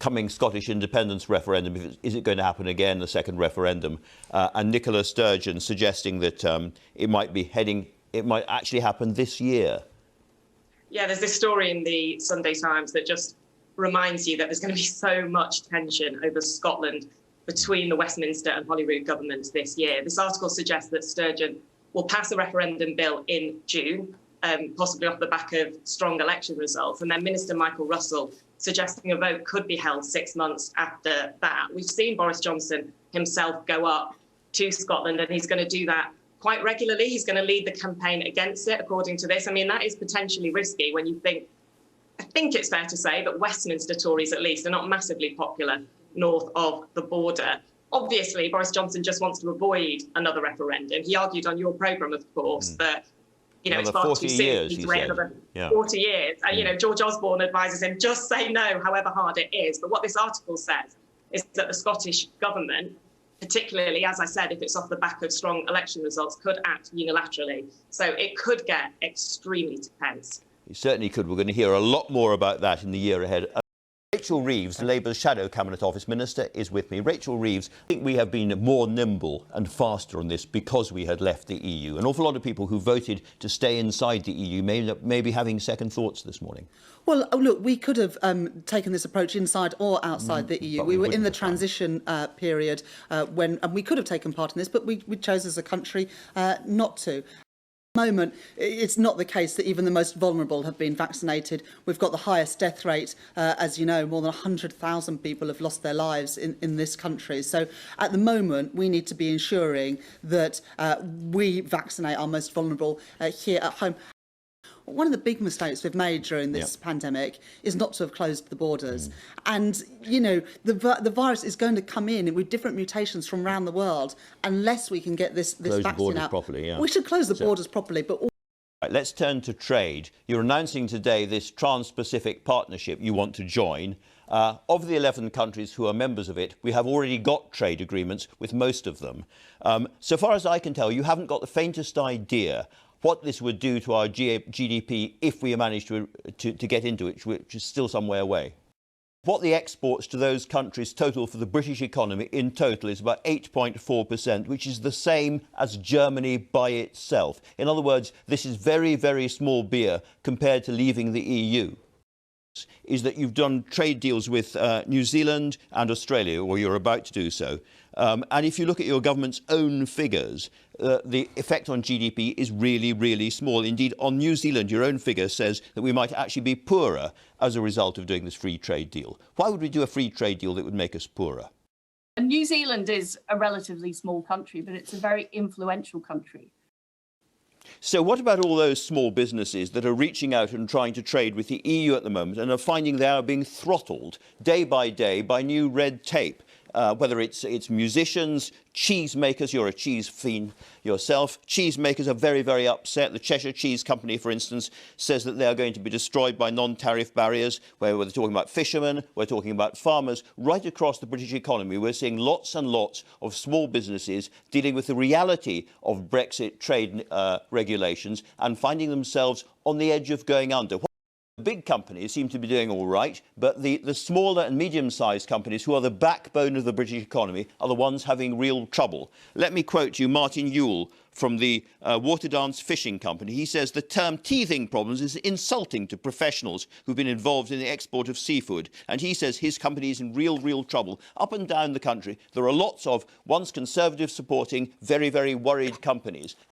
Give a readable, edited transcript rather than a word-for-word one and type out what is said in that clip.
coming Scottish independence referendum. Is it going to happen again, the second referendum? And Nicola Sturgeon suggesting that it might actually happen this year. Yeah, there's this story in the Sunday Times that just reminds you that there's going to be so much tension over Scotland between the Westminster and Holyrood governments this year. This article suggests that Sturgeon will pass a referendum bill in June, possibly off the back of strong election results. And then Minister Michael Russell suggesting a vote could be held 6 months after that. We've seen Boris Johnson himself go up to Scotland, and he's going to do that quite regularly. He's going to lead the campaign against it, according to this. I mean, that is potentially risky when you think, I think it's fair to say that Westminster Tories, at least, are not massively popular north of the border. Obviously, Boris Johnson just wants to avoid another referendum. He argued on your programme, of course, that it's far too soon to wait another 40 years. And, George Osborne advises him, just say no, however hard it is. But what this article says is that the Scottish government, particularly, as I said, if it's off the back of strong election results, could act unilaterally. So it could get extremely tense. It certainly could. We're going to hear a lot more about that in the year ahead. Rachel Reeves, Labour's Shadow Cabinet Office Minister, is with me. Rachel Reeves, I think we have been more nimble and faster on this because we had left the EU. An awful lot of people who voted to stay inside the EU may be having second thoughts this morning. Well, look, we could have taken this approach inside or outside the EU. We were in the transition period and we could have taken part in this, but we chose as a country not to. Moment, it's not the case that even the most vulnerable have been vaccinated. We've got the highest death rate, as you know, more than 100,000 people have lost their lives in this country. So at the moment, we need to be ensuring that we vaccinate our most vulnerable here at home. One of the big mistakes we've made during this pandemic is not to have closed the borders. And, the virus is going to come in with different mutations from around the world unless we can get this vaccine out. Properly, We should close the borders properly. But Right, let's turn to trade. You're announcing today this Trans-Pacific Partnership you want to join. Of the 11 countries who are members of it, we have already got trade agreements with most of them. So far as I can tell, you haven't got the faintest idea what this would do to our GDP if we manage to get into it, which is still some way away. What the exports to those countries total for the British economy in total is about 8.4%, which is the same as Germany by itself. In other words, this is very, very small beer compared to leaving the EU. Is that you've done trade deals with New Zealand and Australia, or you're about to do so. And if you look at your government's own figures, the effect on GDP is really, really small. Indeed, on New Zealand, your own figure says that we might actually be poorer as a result of doing this free trade deal. Why would we do a free trade deal that would make us poorer? And New Zealand is a relatively small country, but it's a very influential country. So what about all those small businesses that are reaching out and trying to trade with the EU at the moment and are finding they are being throttled day by new red tape? Whether it's musicians, cheese makers, you're a cheese fiend yourself. Cheese makers are very, very upset. The Cheshire Cheese Company, for instance, says that they are going to be destroyed by non-tariff barriers, where we're talking about fishermen, we're talking about farmers. Right across the British economy, we're seeing lots and lots of small businesses dealing with the reality of Brexit trade regulations and finding themselves on the edge of going under. The big companies seem to be doing all right, but the smaller and medium-sized companies, who are the backbone of the British economy, are the ones having real trouble. Let me quote you Martin Ewell from the Waterdance Fishing Company. He says the term teething problems is insulting to professionals who've been involved in the export of seafood. And he says his company is in real trouble. Up and down the country, there are lots of once Conservative supporting, very, very worried companies.